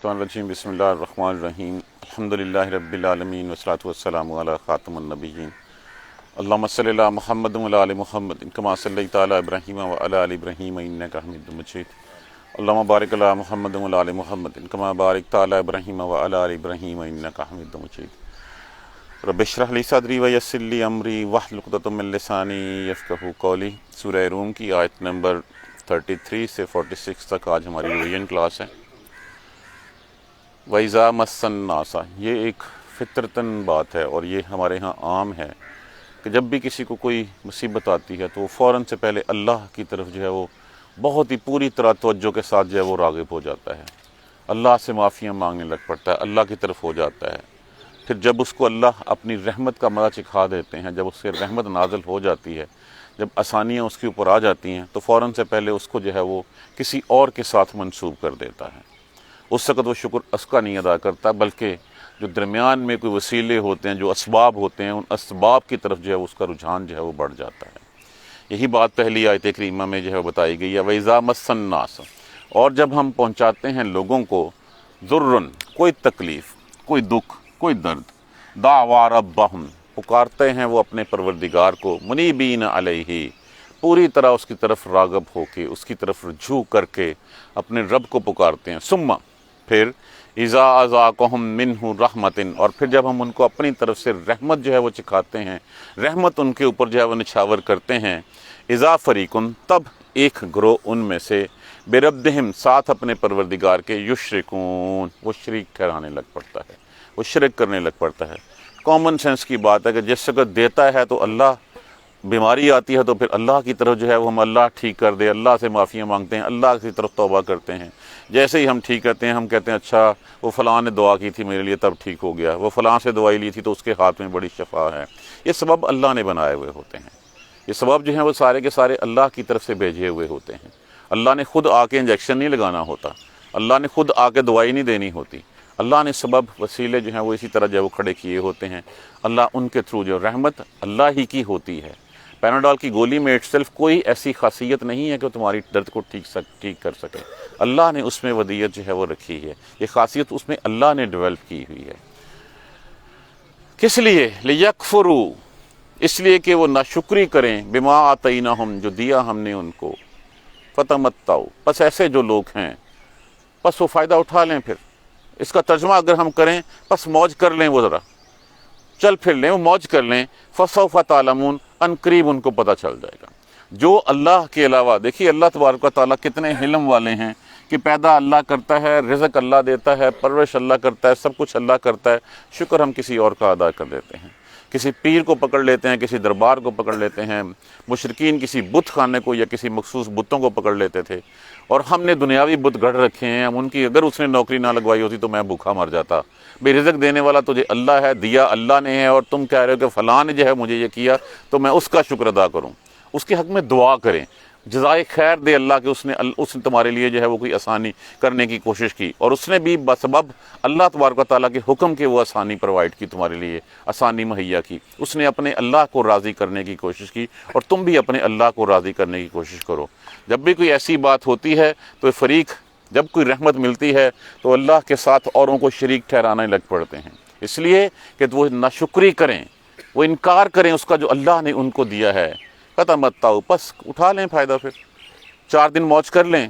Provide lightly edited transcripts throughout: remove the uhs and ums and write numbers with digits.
الرجیم بسم اللہ الرحمن الرحیم الحمدللہ رب العالمین والصلاة والسلام علی خاتم النبیین اللہم صلی علی محمد وعلی آل محمد کما صلیت علی ابراہیم وعلی آل ابراہیم انک حمید مجید اللہم بارک علی محمد وعلی آل محمد کما بارکت علی ابراہیم وعلی آل ابراہیم انک حمید مجید رب اشرح لی صدری ویسر لی امری واحلل عقدۃ من لسانی یفقہوا قولی۔ سورہ روم کی آیت نمبر 33 سے 46 تک آج ہماری ریویژن کلاس ہے۔ وَإِذَا مَسَّ النَّاسَ، یہ ایک فطرتاً بات ہے اور یہ ہمارے ہاں عام ہے کہ جب بھی کسی کو کوئی مصیبت آتی ہے تو وہ فوراً سے پہلے اللہ کی طرف جو ہے وہ بہت ہی پوری طرح توجہ کے ساتھ جو ہے وہ راغب ہو جاتا ہے، اللہ سے معافیاں مانگنے لگ پڑتا ہے، اللہ کی طرف ہو جاتا ہے۔ پھر جب اس کو اللہ اپنی رحمت کا مزہ چکھا دیتے ہیں، جب اس سے رحمت نازل ہو جاتی ہے، جب آسانیاں اس کے اوپر آ جاتی ہیں تو فوراً سے پہلے اس کو جو ہے وہ کسی اور کے ساتھ منسوب کر دیتا ہے۔ اس وقت وہ شکر اس کا نہیں ادا کرتا، بلکہ جو درمیان میں کوئی وسیلے ہوتے ہیں، جو اسباب ہوتے ہیں، ان اسباب کی طرف جو ہے اس کا رجحان جو ہے وہ بڑھ جاتا ہے۔ یہی بات پہلی آیت کریمہ میں جو ہے بتائی گئی ہے، وَإِذَا مَسَّ النَّاسَ، اور جب ہم پہنچاتے ہیں لوگوں کو ضرن، کوئی تکلیف، کوئی دکھ، کوئی درد، دعوا ربہم، پکارتے ہیں وہ اپنے پروردگار کو، منیبین علیہ، پوری طرح اس کی طرف راغب ہو کے، اس کی طرف رجوع کر کے اپنے رب کو پکارتے ہیں۔ ثم، پھر اذا اذاقہم منہ رحمت، اور پھر جب ہم ان کو اپنی طرف سے رحمت جو ہے وہ چکھاتے ہیں، رحمت ان کے اوپر جو ہے وہ نچھاور کرتے ہیں، اذا فریقن، تب ایک گروہ ان میں سے، بربہم، ساتھ اپنے پروردگار کے، یشرکون، وہ شریک ٹھہرانے لگ پڑتا ہے، وہ شرک کرنے لگ پڑتا ہے۔ کامن سینس کی بات ہے کہ جس وقت دیتا ہے تو اللہ، بیماری آتی ہے تو پھر اللہ کی طرف جو ہے وہ ہم اللہ ٹھیک کر دے، اللہ سے معافیاں مانگتے ہیں، اللہ کی طرف توبہ کرتے ہیں۔ جیسے ہی ہم ٹھیک کرتے ہیں ہم کہتے ہیں اچھا وہ فلاں نے دعا کی تھی میرے لیے تب ٹھیک ہو گیا، وہ فلاں سے دوائی لی تھی تو اس کے ہاتھ میں بڑی شفا ہے۔ یہ سبب اللہ نے بنائے ہوئے ہوتے ہیں، یہ سبب جو ہیں وہ سارے کے سارے اللہ کی طرف سے بھیجے ہوئے ہوتے ہیں۔ اللہ نے خود آ کے انجیکشن نہیں لگانا ہوتا، اللہ نے خود آ کے دوائی نہیں دینی ہوتی، اللہ نے سبب وسیلے جو ہیں وہ اسی طرح جو ہے وہ کھڑے کیے ہوتے ہیں۔ اللہ ان کے تھرو جو رحمت اللہ ہی کی ہوتی ہے۔ پیناڈول کی گولی میں اٹ سیلف کوئی ایسی خاصیت نہیں ہے کہ وہ تمہاری درد کو ٹھیک کر سکے، اللہ نے اس میں ودیت جو ہے وہ رکھی ہے، یہ خاصیت اس میں اللہ نے ڈیولپ کی ہوئی ہے۔ کس لیے؟ لیکفروا، اس لیے کہ وہ ناشکری کریں، بما آتیناہم، جو دیا ہم نے ان کو، فتمتعوا، پس ایسے جو لوگ ہیں پس وہ فائدہ اٹھا لیں۔ پھر اس کا ترجمہ اگر ہم کریں، پس موج کر لیں، وہ ذرا چل پھر لیں، وہ موج کر لیں، فسوف تعلمون، ان قریب ان کو پتہ چل جائے گا۔ جو اللہ کے علاوہ، دیکھیے اللہ تبارک و تعالیٰ کتنے حلم والے ہیں کہ پیدا اللہ کرتا ہے، رزق اللہ دیتا ہے، پرورش اللہ کرتا ہے، سب کچھ اللہ کرتا ہے، شکر ہم کسی اور کا ادا کر دیتے ہیں، کسی پیر کو پکڑ لیتے ہیں، کسی دربار کو پکڑ لیتے ہیں۔ مشرکین کسی بت خانے کو یا کسی مخصوص بتوں کو پکڑ لیتے تھے، اور ہم نے دنیاوی بت گڑھ رکھے ہیں، ہم ان کی اگر اس نے نوکری نہ لگوائی ہوتی تو میں بھوکا مر جاتا۔ بے رزق دینے والا تجھے اللہ ہے، دیا اللہ نے ہے، اور تم کہہ رہے ہو کہ فلاں نے جو ہے مجھے یہ کیا تو میں اس کا شکر ادا کروں۔ اس کے حق میں دعا کریں، جزائے خیر دے اللہ کہ اس نے تمہارے لیے جو ہے وہ کوئی آسانی کرنے کی کوشش کی، اور اس نے بھی بسبب اللہ تبارک و تعالیٰ کے حکم کے وہ آسانی پرووائڈ کی، تمہارے لیے آسانی مہیا کی۔ اس نے اپنے اللہ کو راضی کرنے کی کوشش کی، اور تم بھی اپنے اللہ کو راضی کرنے کی کوشش کرو۔ جب بھی کوئی ایسی بات ہوتی ہے تو فریق، جب کوئی رحمت ملتی ہے تو اللہ کے ساتھ اوروں کو شریک ٹھہرانے لگ پڑتے ہیں، اس لیے کہ وہ ناشکری کریں، وہ انکار کریں اس کا جو اللہ نے ان کو دیا ہے۔ فتمتعوا، پس اٹھا لیں فائدہ، پھر 4 دن موج کر لیں،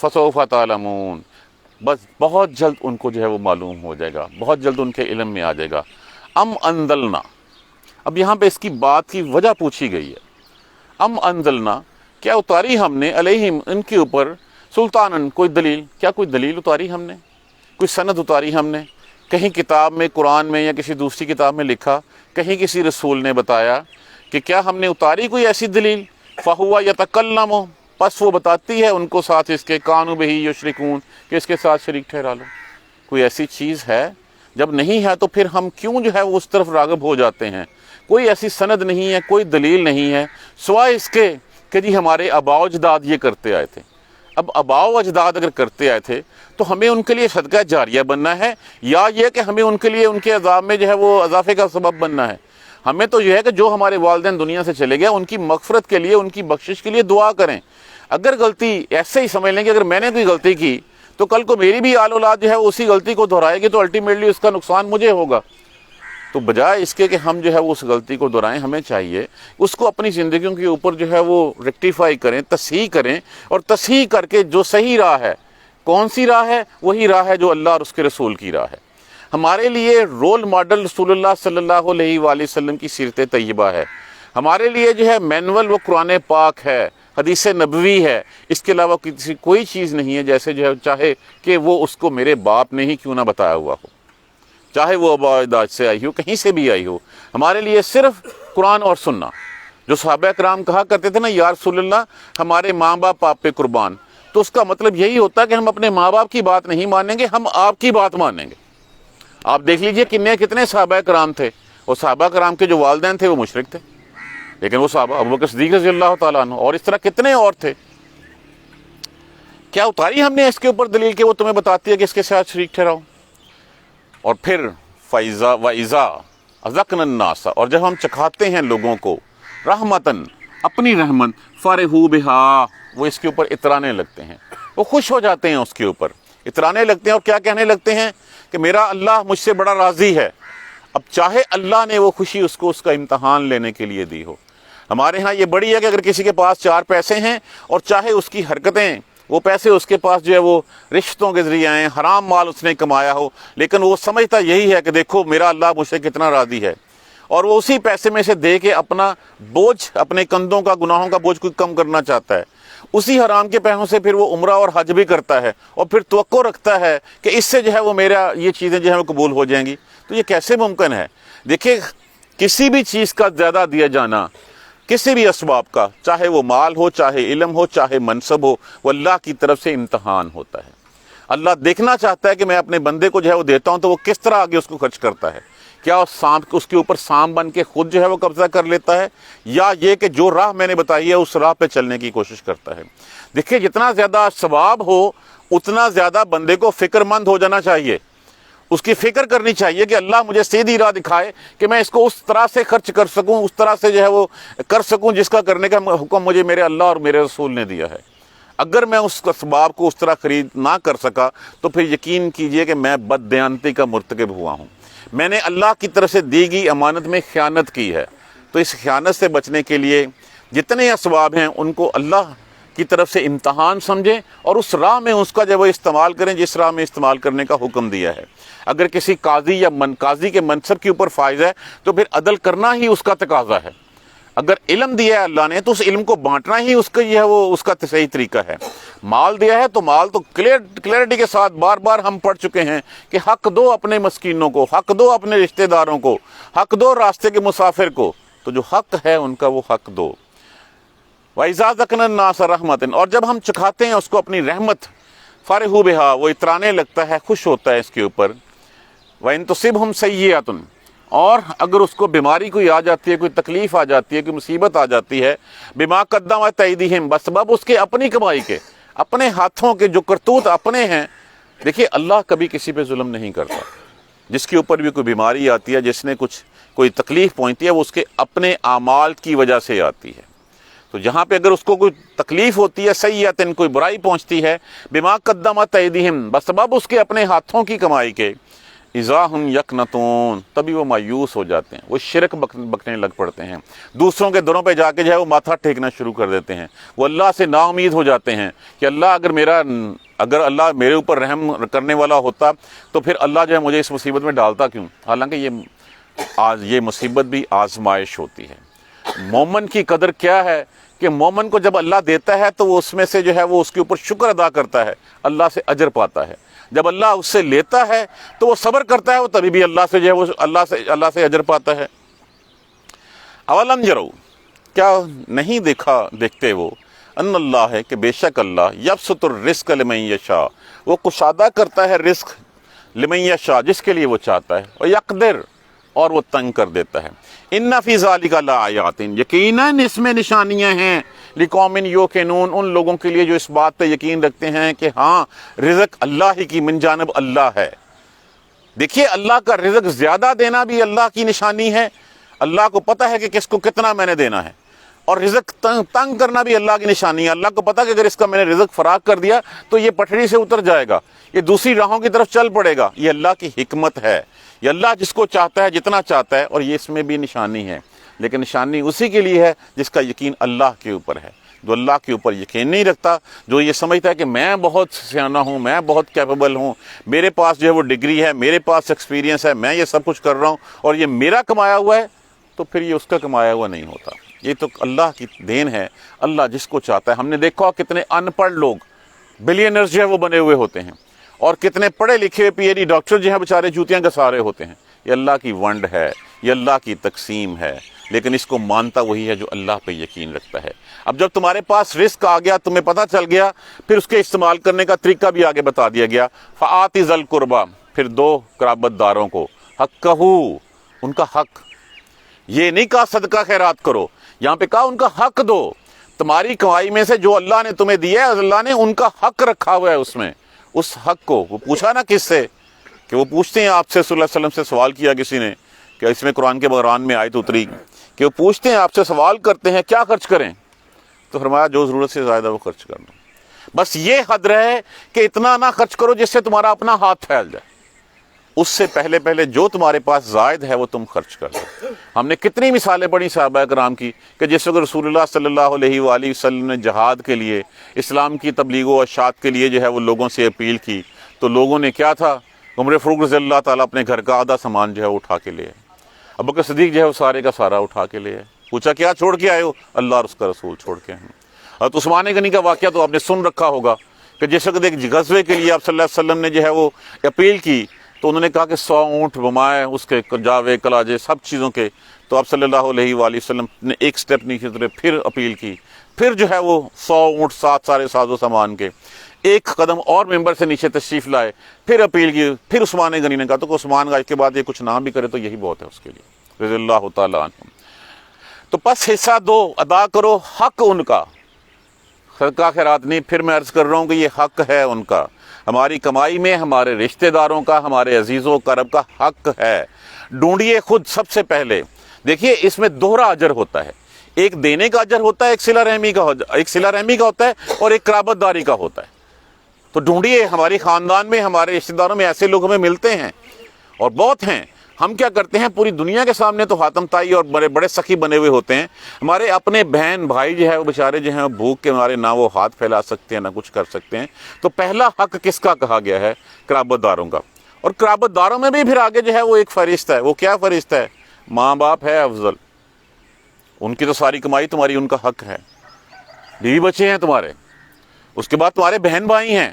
فسوف تعلمون، بس بہت جلد ان کو جو ہے وہ معلوم ہو جائے گا، بہت جلد ان کے علم میں آ جائے گا۔ ام انزلنا، اب یہاں پہ اس کی بات کی وجہ پوچھی گئی ہے۔ ام انزلنا، کیا اتاری ہم نے، علیہم، ان کے اوپر، سلطانن، کوئی دلیل، کیا کوئی دلیل اتاری ہم نے، کوئی سند اتاری ہم نے؟ کہیں کتاب میں، قرآن میں یا کسی دوسری کتاب میں لکھا، کہیں کسی رسول نے بتایا کہ کیا ہم نے اتاری کوئی ایسی دلیل؟ فہوا یتکلم، پس وہ بتاتی ہے ان کو ساتھ اس کے، کانوا بہ یشرکون، کہ اس کے ساتھ شریک ٹھہرا لو۔ کوئی ایسی چیز ہے؟ جب نہیں ہے تو پھر ہم کیوں جو ہے وہ اس طرف راغب ہو جاتے ہیں؟ کوئی ایسی سند نہیں ہے، کوئی دلیل نہیں ہے، سوائے اس کے کہ جی ہمارے آباء و اجداد یہ کرتے آئے تھے۔ اب آباء و اجداد اگر کرتے آئے تھے تو ہمیں ان کے لیے صدقہ جاریہ بننا ہے، یا یہ کہ ہمیں ان کے لیے ان کے عذاب میں جو ہے وہ اضافے کا سبب بننا ہے؟ ہمیں تو یہ ہے کہ جو ہمارے والدین دنیا سے چلے گئے ان کی مغفرت کے لیے، ان کی بخشش کے لیے دعا کریں۔ اگر غلطی ایسے ہی سمجھ لیں کہ اگر میں نے کوئی غلطی کی تو کل کو میری بھی آل اولاد جو ہے اسی غلطی کو دہرائے گی تو الٹیمیٹلی اس کا نقصان مجھے ہوگا۔ تو بجائے اس کے کہ ہم جو ہے وہ اس غلطی کو دہرائیں، ہمیں چاہیے اس کو اپنی زندگیوں کے اوپر جو ہے وہ ریکٹیفائی کریں، تصحیح کریں، اور تصحیح کر کے جو صحیح راہ ہے، کون سی راہ ہے؟ وہی راہ ہے جو اللہ اور اس کے رسول کی راہ ہے۔ ہمارے لیے رول ماڈل رسول اللہ صلی اللہ علیہ وآلہ وسلم کی سیرت طیبہ ہے، ہمارے لیے جو ہے مینول وہ قرآن پاک ہے، حدیث نبوی ہے، اس کے علاوہ کسی کوئی چیز نہیں ہے، جیسے جو ہے چاہے کہ وہ اس کو میرے باپ نے ہی کیوں نہ بتایا ہوا ہو، چاہے وہ آباء اجداد سے آئی ہو، کہیں سے بھی آئی ہو، ہمارے لیے صرف قرآن اور سننا۔ جو صحابہ کرام کہا کرتے تھے نا یا رسول اللہ ہمارے ماں باپ آپ پہ قربان، تو اس کا مطلب یہی ہوتا ہے کہ ہم اپنے ماں باپ کی بات نہیں مانیں گے، ہم آپ کی بات مانیں گے۔ آپ دیکھ لیجئے کتنے صحابہ کرام تھے، اور صحابہ کرام کے جو والدین تھے وہ مشرک تھے، لیکن وہ صحابہ ابوبکر صدیق رضی اللہ تعالیٰ عنہ، اور اس طرح کتنے اور تھے۔ کیا اتاری ہم نے اس کے اوپر دلیل کہ وہ تمہیں بتاتی ہے کہ اس کے ساتھ شریک ٹھہراؤ؟ اور پھر وَإِذَا أَذَقْنَا النَّاسَ، اور جب ہم چکھاتے ہیں لوگوں کو رحمتاً اپنی رحمت، فَرِحُوا بِهَا، وہ اس کے اوپر اترانے لگتے ہیں، وہ خوش ہو جاتے ہیں اس کے اوپر، اترانے لگتے ہیں، اور کیا کہنے لگتے ہیں کہ میرا اللہ مجھ سے بڑا راضی ہے۔ اب چاہے اللہ نے وہ خوشی اس کو اس کا امتحان لینے کے لیے دی ہو، ہمارے ہاں یہ بڑی ہے کہ اگر کسی کے پاس 4 پیسے ہیں اور چاہے اس کی حرکتیں، وہ پیسے اس کے پاس جو ہے وہ رشتوں کے ذریعے آئیں، حرام مال اس نے کمایا ہو، لیکن وہ سمجھتا یہی ہے کہ دیکھو میرا اللہ مجھ سے کتنا راضی ہے، اور وہ اسی پیسے میں سے دے کے اپنا بوجھ، اپنے کندھوں کا گناہوں کا بوجھ کوئی کم کرنا چاہتا ہے، اسی حرام کے پیسوں سے پھر وہ عمرہ اور حج بھی کرتا ہے، اور پھر توقع رکھتا ہے کہ اس سے جو ہے وہ میرا یہ چیزیں جو ہے وہ قبول ہو جائیں گی۔ تو یہ کیسے ممکن ہے؟ دیکھیں کسی بھی چیز کا زیادہ دیا جانا، کسی بھی اسباب کا، چاہے وہ مال ہو، چاہے علم ہو، چاہے منصب ہو، وہ اللہ کی طرف سے امتحان ہوتا ہے۔ اللہ دیکھنا چاہتا ہے کہ میں اپنے بندے کو جو ہے وہ دیتا ہوں تو وہ کس طرح آگے اس کو خرچ کرتا ہے، کیا اس کے اوپر سام بن کے خود جو ہے وہ قبضہ کر لیتا ہے، یا یہ کہ جو راہ میں نے بتائی ہے اس راہ پہ چلنے کی کوشش کرتا ہے۔ دیکھیں جتنا زیادہ ثواب ہو اتنا زیادہ بندے کو فکر مند ہو جانا چاہیے، اس کی فکر کرنی چاہیے کہ اللہ مجھے سیدھی راہ دکھائے کہ میں اس کو اس طرح سے خرچ کر سکوں، اس طرح سے جو ہے وہ کر سکوں جس کا کرنے کا حکم مجھے میرے اللہ اور میرے رسول نے دیا ہے۔ اگر میں اس اسباب کو اس طرح خرید نہ کر سکا تو پھر یقین کیجئے کہ میں بددیانتی کا مرتکب ہوا ہوں، میں نے اللہ کی طرف سے دی گئی امانت میں خیانت کی ہے۔ تو اس خیانت سے بچنے کے لیے جتنے اسباب ہیں ان کو اللہ کی طرف سے امتحان سمجھیں، اور اس راہ میں اس کا جب وہ استعمال کریں جس راہ میں استعمال کرنے کا حکم دیا ہے۔ اگر کسی قاضی یا قاضی کے منصب کے اوپر فائز ہے تو پھر عدل کرنا ہی اس کا تقاضا ہے۔ اگر علم دیا ہے اللہ نے تو اس علم کو بانٹنا ہی اس کا یہ ہے وہ اس کا صحیح طریقہ ہے۔ مال دیا ہے تو مال تو کلیئرٹی کے ساتھ بار بار ہم پڑھ چکے ہیں کہ حق دو اپنے مسکینوں کو، حق دو اپنے رشتہ داروں کو، حق دو راستے کے مسافر کو، تو جو حق ہے ان کا وہ حق دو۔ وَإِذَا ذَقْنَا النَّاسَ رَحْمَةً، اور جب ہم چکھاتے ہیں اس کو اپنی رحمت، فَرِحُوا بِهَا، وہ اترانے لگتا ہے، خوش ہوتا ہے اس کے اوپر۔ وَإِن تُصِبْهُمْ سَيِّئَةٌ، اور اگر اس کو بیماری کوئی آ جاتی ہے، کوئی تکلیف آ جاتی ہے، کوئی مصیبت آ جاتی ہے، بِمَا قَدَّمَتْ أَيْدِيهِمْ، بسبب اس کے اپنی کمائی کے، اپنے ہاتھوں کے جو کرتوت اپنے ہیں۔ دیکھیے اللہ کبھی کسی پہ ظلم نہیں کرتا، جس کے اوپر بھی کوئی بیماری آتی ہے، جس نے کوئی تکلیف پہنچتی ہے، وہ اس کے اپنے اعمال کی وجہ سے آتی ہے۔ تو جہاں پہ اگر اس کو کوئی تکلیف ہوتی ہے، سیئتن کوئی برائی پہنچتی ہے، بما قدمت ایدیہم، بسبب اس کے اپنے ہاتھوں کی کمائی کے، اذا ہم یقنطون، تبھی وہ مایوس ہو جاتے ہیں، وہ شرک بکنے لگ پڑتے ہیں، دوسروں کے دروں پہ جا کے جو ہے وہ ماتھا ٹیکنا شروع کر دیتے ہیں، وہ اللہ سے نا امید ہو جاتے ہیں کہ اگر اللہ میرے اوپر رحم کرنے والا ہوتا تو پھر اللہ جو ہے مجھے اس مصیبت میں ڈالتا کیوں؟ حالانکہ یہ مصیبت بھی آزمائش ہوتی ہے۔ مومن کی قدر کیا ہے کہ مومن کو جب اللہ دیتا ہے تو وہ اس میں سے جو ہے وہ اس کے اوپر شکر ادا کرتا ہے، اللہ سے اجر پاتا ہے۔ جب اللہ اس سے لیتا ہے تو وہ صبر کرتا ہے، وہ تبھی بھی اللہ سے جو ہے وہ اللہ سے اجر پاتا ہے۔ اولم یرو، کیا نہیں دیکھتے وہ، ان اللہ ہے کہ بے شک اللہ یبسط الرزق لمن یشاء، وہ کشادہ کرتا ہے رزق لمن یشاء، جس کے لیے وہ چاہتا ہے، اور یقدر، اور وہ تنگ کر دیتا ہے۔ ان فی ذالک لآیات، یقیناً اس میں نشانیاں ہیں، لقوم یوقنون، ان لوگوں کے لیے جو اس بات پہ یقین رکھتے ہیں کہ ہاں رزق اللہ ہی کی من جانب اللہ ہے۔ دیکھیے اللہ کا رزق زیادہ دینا بھی اللہ کی نشانی ہے، اللہ کو پتہ ہے کہ کس کو کتنا میں نے دینا ہے، اور رزق تنگ کرنا بھی اللہ کی نشانی ہے۔ اللہ کو پتا کہ اگر اس کا میں نے رزق فراغ کر دیا تو یہ پٹڑی سے اتر جائے گا، یہ دوسری راہوں کی طرف چل پڑے گا۔ یہ اللہ کی حکمت ہے، یہ اللہ جس کو چاہتا ہے جتنا چاہتا ہے، اور یہ اس میں بھی نشانی ہے، لیکن نشانی اسی کے لیے ہے جس کا یقین اللہ کے اوپر ہے۔ جو اللہ کے اوپر یقین نہیں رکھتا، جو یہ سمجھتا ہے کہ میں بہت سیانہ ہوں، میں بہت کیپیبل ہوں، میرے پاس جو ہے وہ ڈگری ہے، میرے پاس ایکسپیرینس ہے، میں یہ سب کچھ کر رہا ہوں اور یہ میرا کمایا ہوا ہے، تو پھر یہ اس کا کمایا ہوا نہیں ہوتا۔ یہ تو اللہ کی دین ہے، اللہ جس کو چاہتا ہے۔ ہم نے دیکھا کتنے ان پڑھ لوگ بلینئرز جو ہے وہ بنے ہوئے ہوتے ہیں، اور کتنے پڑھے لکھے پی ایچ ڈی ڈاکٹر جو ہیں بیچارے جوتیاں گسا رہے ہوتے ہیں۔ یہ اللہ کی ونڈ ہے، یہ اللہ کی تقسیم ہے، لیکن اس کو مانتا وہی ہے جو اللہ پہ یقین رکھتا ہے۔ اب جب تمہارے پاس رزق آ گیا، تمہیں پتہ چل گیا، پھر اس کے استعمال کرنے کا طریقہ بھی آگے بتا دیا گیا۔ فآتی ذی القربیٰ، پھر دو قرابت داروں کو، حقہ، ان کا حق۔ یہ نہیں کہا صدقہ خیرات کرو، یہاں پہ کہا ان کا حق دو۔ تمہاری کمائی میں سے جو اللہ نے تمہیں دیا ہے، اللہ نے ان کا حق رکھا ہوا ہے اس میں، اس حق کو۔ وہ پوچھا نا کس سے، کہ وہ پوچھتے ہیں آپ سے، صلی اللہ علیہ وسلم سے سوال کیا کسی نے، کہ اس میں قرآن کے بحران میں آیت اتری کہ وہ پوچھتے ہیں آپ سے، سوال کرتے ہیں کیا خرچ کریں، تو فرمایا جو ضرورت سے زیادہ وہ خرچ کرنا۔ بس یہ حد رہے کہ اتنا نہ خرچ کرو جس سے تمہارا اپنا ہاتھ پھیل جائے، اس سے پہلے جو تمہارے پاس زائد ہے وہ تم خرچ کر دو۔ ہم نے کتنی مثالیں پڑھی صحابہ کرام کی کہ جس وقت رسول اللہ صلی اللہ علیہ وآلہ وسلم نے جہاد کے لیے، اسلام کی تبلیغ و اشاعت کے لیے جو ہے وہ لوگوں سے اپیل کی، تو لوگوں نے کیا تھا، عمر فاروق رضی اللہ تعالیٰ اپنے گھر کا آدھا سامان جو ہے وہ اٹھا کے لے آئے، ابوبکر صدیق جو ہے وہ سارے کا سارا اٹھا کے لے آئے۔ پوچھا کیا چھوڑ کے آئے ہو؟ اللہ اور اس کا رسول چھوڑ کے ہیں۔ حضرت عثمان غنی کا واقعہ تو آپ نے سن رکھا ہوگا کہ جس وقت ایک غزوے کے لیے آپ صلی اللہ علیہ وسلم نے جو ہے وہ اپیل کی، تو انہوں نے کہا کہ 100 اونٹ بمائے، اس کے جاوے کلاجے سب چیزوں کے، تو آپ صلی اللہ علیہ وآلہ وسلم نے ایک سٹیپ نیچے اترے، پھر اپیل کی، پھر جو ہے وہ 100 اونٹ سارے ساز و سامان کے، ایک قدم اور ممبر سے نیچے تشریف لائے، پھر اپیل کی، پھر عثمان غنی نے کہا تو عثمان غنی کے بعد یہ کچھ نہ بھی کرے تو یہی بہت ہے اس کے لیے، رضی اللہ تعالیٰ عنہ۔ تو پس حصہ دو، ادا کرو حق ان کا، صدقہ خیرات نہیں۔ پھر میں عرض کر رہا ہوں کہ یہ حق ہے ان کا، ہماری کمائی میں ہمارے رشتہ داروں کا، ہمارے عزیزوں کرب کا حق ہے۔ ڈھونڈیے خود سب سے پہلے۔ دیکھیے اس میں دوہرا اجر ہوتا ہے، ایک دینے کا اجر ہوتا ہے، ایک صلہ رحمی کا ہوتا ہے، اور ایک قرابت داری کا ہوتا ہے۔ تو ڈھونڈیے، ہماری خاندان میں، ہمارے رشتہ داروں میں ایسے لوگ ہمیں ملتے ہیں اور بہت ہیں۔ ہم کیا کرتے ہیں، پوری دنیا کے سامنے تو حاتم تائی اور بڑے بڑے سخی بنے ہوئے ہوتے ہیں، ہمارے اپنے بہن بھائی جو ہے وہ بیچارے جو ہیں بھوک کے مارے نہ وہ ہاتھ پھیلا سکتے ہیں نہ کچھ کر سکتے ہیں۔ تو پہلا حق کس کا کہا گیا ہے؟ قرابت داروں کا۔ اور قرابت داروں میں بھی پھر آگے جو ہے وہ ایک فہرست ہے۔ وہ کیا فہرست ہے؟ ماں باپ ہے افضل، ان کی تو ساری کمائی تمہاری، ان کا حق ہے۔ بیوی بچے ہیں تمہارے، اس کے بعد تمہارے بہن بھائی ہیں،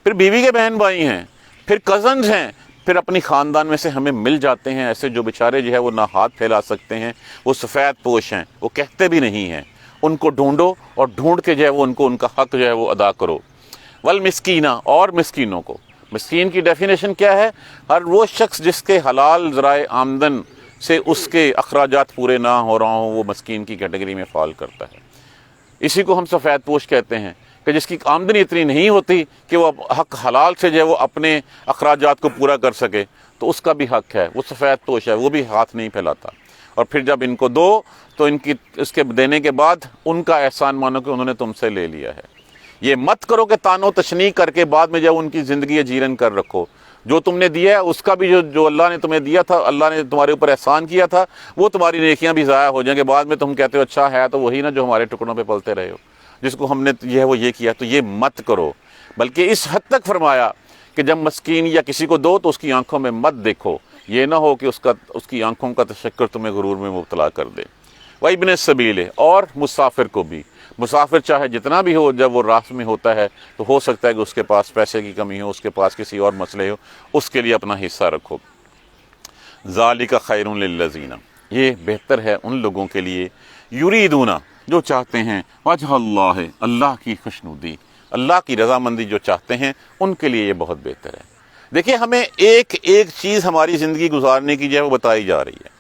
پھر بیوی کے بہن بھائی ہیں، پھر کزنز ہیں، پھر اپنی خاندان میں سے ہمیں مل جاتے ہیں ایسے جو بیچارے جو ہے وہ نہ ہاتھ پھیلا سکتے ہیں، وہ سفید پوش ہیں، وہ کہتے بھی نہیں ہیں۔ ان کو ڈھونڈو اور ڈھونڈ کے جو ہے وہ ان کا حق جو ہے وہ ادا کرو۔ والمسکینہ، اور مسکینوں کو۔ مسکین کی ڈیفینیشن کیا ہے؟ ہر وہ شخص جس کے حلال ذرائع آمدن سے اس کے اخراجات پورے نہ ہو رہا ہوں، وہ مسکین کی کیٹیگری میں فال کرتا ہے۔ اسی کو ہم سفید پوش کہتے ہیں کہ جس کی آمدنی اتنی نہیں ہوتی کہ وہ حق حلال سے جو ہے وہ اپنے اخراجات کو پورا کر سکے، تو اس کا بھی حق ہے، وہ سفید پوش ہے، وہ بھی ہاتھ نہیں پھیلاتا۔ اور پھر جب ان کو دو تو اس کے دینے کے بعد ان کا احسان مانو کہ انہوں نے تم سے لے لیا ہے۔ یہ مت کرو کہ تانو تشنیع کر کے بعد میں جب ان کی زندگی جیرن کر رکھو۔ جو تم نے دیا ہے اس کا بھی جو اللہ نے تمہیں دیا تھا، اللہ نے تمہارے اوپر احسان کیا تھا، وہ تمہاری نیکیاں بھی ضائع ہو جائیں گے۔ بعد میں تم کہتے ہو اچھا ہے تو وہی نا جو ہمارے ٹکڑوں پہ پلتے رہے ہو، جس کو ہم نے یہ کیا، تو یہ مت کرو۔ بلکہ اس حد تک فرمایا کہ جب مسکین یا کسی کو دو تو اس کی آنکھوں میں مت دیکھو، یہ نہ ہو کہ اس کی آنکھوں کا تشکر تمہیں غرور میں مبتلا کر دے۔ وابن السبیل، اور مسافر کو بھی۔ مسافر چاہے جتنا بھی ہو، جب وہ راہ میں ہوتا ہے تو ہو سکتا ہے کہ اس کے پاس پیسے کی کمی ہو، اس کے پاس کسی اور مسئلے ہو، اس کے لیے اپنا حصہ رکھو۔ ذالک خیر للذین، یہ بہتر ہے ان لوگوں کے لیے، یریدون، جو چاہتے ہیں، وجہ اللہ، اللہ کی خوشنودی، اللہ کی رضامندی جو چاہتے ہیں، ان کے لیے یہ بہت بہتر ہے۔ دیکھیے ہمیں ایک ایک چیز ہماری زندگی گزارنے کی جو ہے وہ بتائی جا رہی ہے۔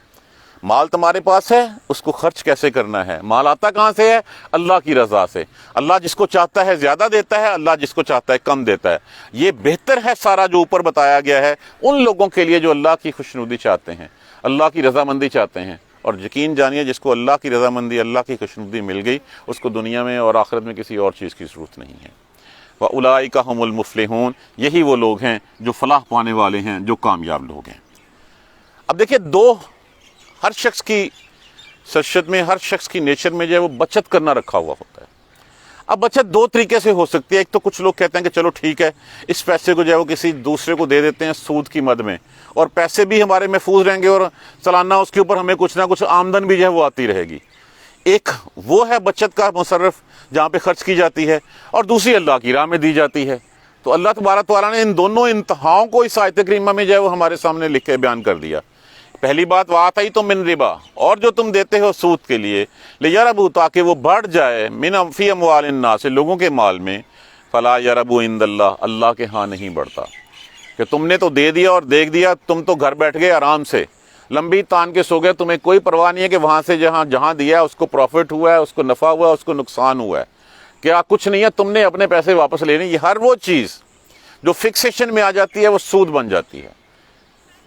مال تمہارے پاس ہے، اس کو خرچ کیسے کرنا ہے۔ مال آتا کہاں سے ہے؟ اللہ کی رضا سے۔ اللہ جس کو چاہتا ہے زیادہ دیتا ہے، اللہ جس کو چاہتا ہے کم دیتا ہے۔ یہ بہتر ہے سارا جو اوپر بتایا گیا ہے ان لوگوں کے لیے جو اللہ کی خوشنودی چاہتے ہیں، اللہ کی رضامندی چاہتے ہیں، اور یقین جانیے جس کو اللہ کی رضامندی، اللہ کی خوشنودی مل گئی، اس کو دنیا میں اور آخرت میں کسی اور چیز کی ضرورت نہیں ہے۔ وَأُولَٰئِکَ هُمُ الْمُفْلِحُونَ، یہی وہ لوگ ہیں جو فلاح پانے والے ہیں، جو کامیاب لوگ ہیں۔ اب دیکھیں، ہر شخص کی سرشت میں، ہر شخص کی نیچر میں جو ہے وہ بچت کرنا رکھا ہوا ہوتا ہے۔ اب بچت دو طریقے سے ہو سکتی ہے۔ ایک تو کچھ لوگ کہتے ہیں کہ چلو ٹھیک ہے، اس پیسے کو جو ہے وہ کسی دوسرے کو دے دیتے ہیں سود کی مد میں، اور پیسے بھی ہمارے محفوظ رہیں گے اور سالانہ اس کے اوپر ہمیں کچھ نہ کچھ آمدن بھی جو ہے وہ آتی رہے گی۔ ایک وہ ہے بچت کا مصرف جہاں پہ خرچ کی جاتی ہے، اور دوسری اللہ کی راہ میں دی جاتی ہے۔ تو اللہ تبارک تعالیٰ نے ان دونوں انتہاؤں کو اس آیت کریمہ میں جو ہے وہ ہمارے سامنے لکھ کے بیان کر دیا۔ پہلی بات، وَآتَيْتُم مِّن رِبَا، اور جو تم دیتے ہو سود کے لیے، لِيَرْبُوا، تاکہ وہ بڑھ جائے، مِنْ فِي أَمْوَالِ النَّاسِ، لوگوں کے مال میں، فَلَا يَرْبُوا عِندَ اللَّهِ، اللہ کے ہاں نہیں بڑھتا۔ کہ تم نے تو دے دیا اور دیکھ دیا، تم تو گھر بیٹھ گئے آرام سے، لمبی تان کے سو گئے، تمہیں کوئی پرواہ نہیں ہے کہ وہاں سے جہاں دیا ہے اس کو پروفٹ ہوا ہے، اس کو نفع ہوا ہے، اس کو نقصان ہوا ہے، کیا کچھ نہیں ہے، تم نے اپنے پیسے واپس لینے۔ یہ ہر وہ چیز جو فکسیشن میں آ جاتی ہے وہ سود بن جاتی ہے۔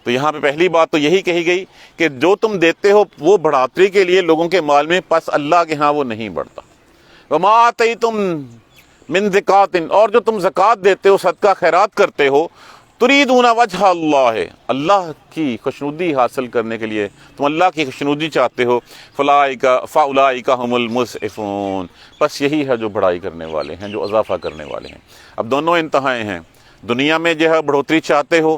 تو یہاں پہ پہلی بات تو یہی کہی گئی کہ جو تم دیتے ہو وہ بڑھاپری کے لیے لوگوں کے مال میں، پس اللہ کے ہاں وہ نہیں بڑھتا۔ وَمَا آتَيْتُم مِّن زَکَاةٍ، اور جو تم زکوٰۃ دیتے ہو، صدقہ خیرات کرتے ہو، تُرِیدُونَ وَجْهَ اللَّهِ، اللہ کی خوشنودی حاصل کرنے کے لیے تم اللہ کی خوشنودی چاہتے ہو، فَأُولَٰئِکَ هُمُ الْمُضْعِفُونَ، بس یہی ہے جو بڑھائی کرنے والے ہیں، جو اضافہ کرنے والے ہیں۔ اب دونوں انتہائیں ہیں، دنیا میں جو ہے بڑھوتری چاہتے ہو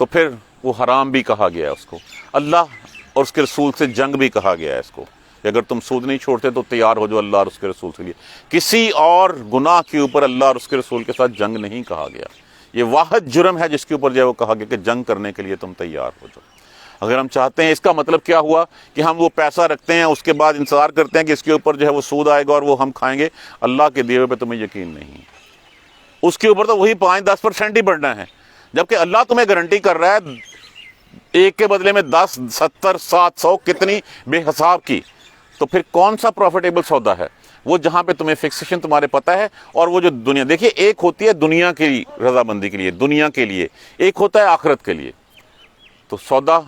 تو پھر وہ حرام بھی کہا گیا ہے اس کو، اللہ اور اس کے رسول سے جنگ بھی کہا گیا ہے اس کو، کہ اگر تم سود نہیں چھوڑتے تو تیار ہو جو اللہ اور اس کے رسول کے لیے۔ کسی اور گناہ کے اوپر اللہ اور اس کے رسول کے ساتھ جنگ نہیں کہا گیا۔ یہ واحد جرم ہے جس کے اوپر جو ہے وہ کہا گیا کہ جنگ کرنے کے لیے تم تیار ہو جاؤ۔ اگر ہم چاہتے ہیں، اس کا مطلب کیا ہوا کہ ہم وہ پیسہ رکھتے ہیں، اس کے بعد انتظار کرتے ہیں کہ اس کے اوپر جو ہے وہ سود آئے گا اور وہ ہم کھائیں گے۔ اللہ کے دیے ہوئے پہ تمہیں یقین نہیں، اس کے اوپر تو وہی 5-10% ہی بڑھنا ہے، جبکہ اللہ تمہیں گارنٹی کر رہا ہے ایک کے بدلے میں 10، 70، 700 کتنی بے حساب کی۔ تو پھر کون سا پروفیٹیبل سودا ہے؟ وہ جہاں پہ تمہیں فکسیشن تمہارے پتہ ہے، اور وہ جو دنیا، دیکھیے ایک ہوتی ہے دنیا کی رضامندی کے لیے، دنیا کے لیے، ایک ہوتا ہے آخرت کے لیے۔ تو سودا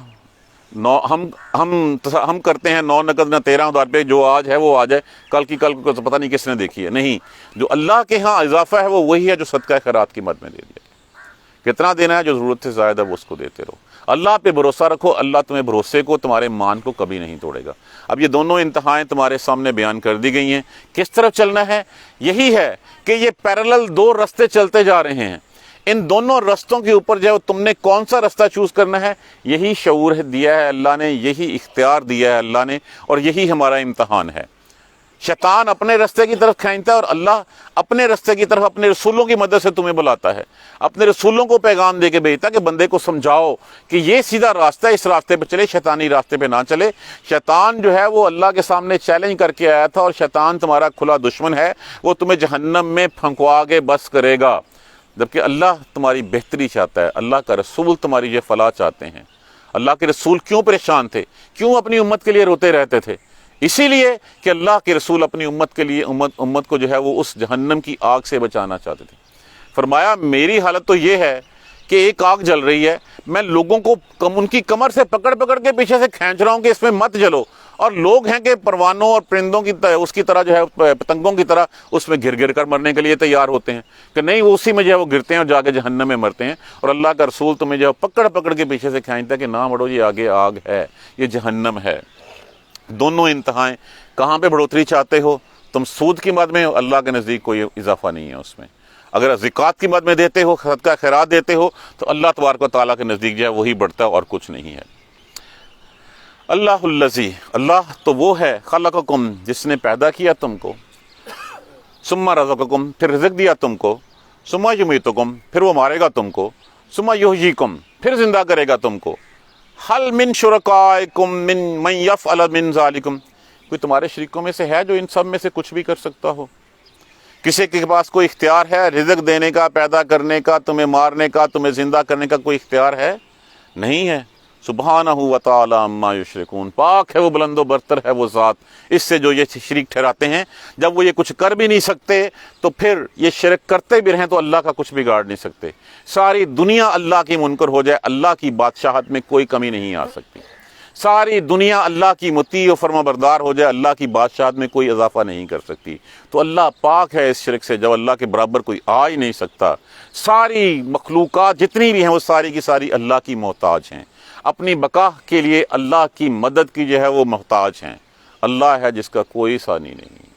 ہم کرتے ہیں 9 نقد نہ 13 ادار پہ، جو آج ہے وہ آج ہے، کل کو پتہ نہیں کس نے دیکھی ہے۔ نہیں، جو اللہ کے ہاں اضافہ ہے وہ وہی ہے جو صدقہ خیرات کی مد میں دے دیا۔ کتنا دینا ہے؟ جو ضرورت سے زائد ہے وہ اس کو دیتے رہو۔ اللہ پہ بھروسہ رکھو، اللہ تمہیں بھروسے کو، تمہارے مان کو کبھی نہیں توڑے گا۔ اب یہ دونوں انتہائیں تمہارے سامنے بیان کر دی گئی ہیں۔ کس طرف چلنا ہے؟ یہی ہے کہ یہ پیرالل 2 رستے چلتے جا رہے ہیں، ان دونوں رستوں کے اوپر جو تم نے کون سا رستہ چوز کرنا ہے، یہی شعور دیا ہے اللہ نے، یہی اختیار دیا ہے اللہ نے، اور یہی ہمارا امتحان ہے۔ شیطان اپنے رستے کی طرف کھینچتا ہے اور اللہ اپنے رستے کی طرف اپنے رسولوں کی مدد سے تمہیں بلاتا ہے، اپنے رسولوں کو پیغام دے کے بھیجتا ہے کہ بندے کو سمجھاؤ کہ یہ سیدھا راستہ ہے، اس راستے پہ چلے، شیطانی راستے پہ نہ چلے۔ شیطان جو ہے وہ اللہ کے سامنے چیلنج کر کے آیا تھا، اور شیطان تمہارا کھلا دشمن ہے، وہ تمہیں جہنم میں پھنکوا کے بس کرے گا، جبکہ اللہ تمہاری بہتری چاہتا ہے، اللہ کا رسول تمہاری یہ فلاح چاہتے ہیں۔ اللہ کے رسول کیوں پریشان تھے؟ کیوں اپنی امت کے لیے روتے رہتے تھے؟ اسی لیے کہ اللہ کے رسول اپنی امت کے لیے امت کو جو ہے وہ اس جہنم کی آگ سے بچانا چاہتے تھے۔ فرمایا میری حالت تو یہ ہے کہ ایک آگ جل رہی ہے، میں لوگوں کو ان کی کمر سے پکڑ کے پیچھے سے کھینچ رہا ہوں کہ اس میں مت جلو، اور لوگ ہیں کہ پروانوں اور پرندوں کی اس کی طرح جو ہے پتنگوں کی طرح اس میں گر کر مرنے کے لیے تیار ہوتے ہیں کہ نہیں، وہ اسی میں جو ہے وہ گرتے ہیں اور جا کے جہنم میں مرتے ہیں۔ اور اللہ کا رسول تمہیں جو ہے پکڑ کے پیچھے سے کھینچتا ہے کہ نہ مڑو، یہ آگے آگ ہے، یہ جہنم ہے۔ دونوں انتہائیں، کہاں پہ بڑھوتری چاہتے ہو؟ تم سود کی مد میں ہو، اللہ کے نزدیک کوئی اضافہ نہیں ہے اس میں۔ اگر زکوٰۃ کی مد میں دیتے ہو، صدقہ خیرات دیتے ہو، تو اللہ تبارک و تعالیٰ کے نزدیک جو ہے وہی بڑھتا ہے اور کچھ نہیں ہے۔ اللہ الذی، اللہ تو وہ ہے، خلقکم، جس نے پیدا کیا تم کو، ثم رزقکم، پھر رزق دیا تم کو، ثم یمیتکم، پھر وہ مارے گا تم کو، ثم یحییکم، پھر زندہ کرے گا تم کو۔ حل من شرکائکم من یفعل من ذالکم، کوئی تمہارے شریکوں میں سے ہے جو ان سب میں سے کچھ بھی کر سکتا ہو؟ کسی کے پاس کوئی اختیار ہے رزق دینے کا، پیدا کرنے کا، تمہیں مارنے کا، تمہیں زندہ کرنے کا کوئی اختیار ہے؟ نہیں ہے۔ سبحانہ و تعالی عما یشرکون، پاک ہے وہ، بلند و برتر ہے وہ ذات اس سے جو یہ شریک ٹھہراتے ہیں۔ جب وہ یہ کچھ کر بھی نہیں سکتے تو پھر یہ شرک کرتے بھی رہیں تو اللہ کا کچھ بگاڑ نہیں سکتے۔ ساری دنیا اللہ کی منکر ہو جائے، اللہ کی بادشاہت میں کوئی کمی نہیں آ سکتی۔ ساری دنیا اللہ کی مطیع و فرما بردار ہو جائے، اللہ کی بادشاہت میں کوئی اضافہ نہیں کر سکتی، تو اللہ پاک ہے اس شرک سے، جب اللہ کے برابر کوئی آ ہی نہیں سکتا۔ ساری مخلوقات جتنی بھی ہیں وہ ساری کی ساری اللہ کی محتاج ہیں، اپنی بقا کے لیے اللہ کی مدد کی جو ہے وہ محتاج ہیں۔ اللہ ہے جس کا کوئی ثانی نہیں،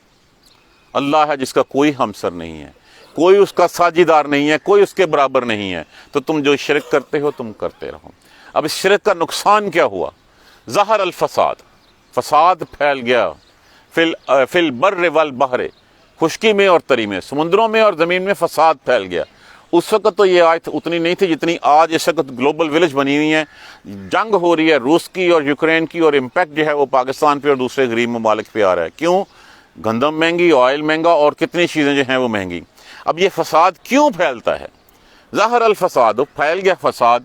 اللہ ہے جس کا کوئی ہمسر نہیں ہے، کوئی اس کا ساجیدار نہیں ہے، کوئی اس کے برابر نہیں ہے، تو تم جو شرک کرتے ہو تم کرتے رہو۔ اب اس شرک کا نقصان کیا ہوا؟ ظہر الفساد، فساد پھیل گیا، فی البر والبحر، خشکی میں اور تری میں، سمندروں میں اور زمین میں فساد پھیل گیا۔ اس وقت تو یہ آیت اتنی نہیں تھی جتنی آج اس وقت گلوبل ولیج بنی ہوئی ہے، جنگ ہو رہی ہے روس کی اور یوکرین کی، اور امپیکٹ جو ہے وہ پاکستان پہ اور دوسرے غریب ممالک پہ آ رہا ہے۔ کیوں؟ گندم مہنگی، آئل مہنگا، اور کتنی چیزیں جو ہیں وہ مہنگی۔ اب یہ فساد کیوں پھیلتا ہے؟ ظہر الفساد، پھیل گیا فساد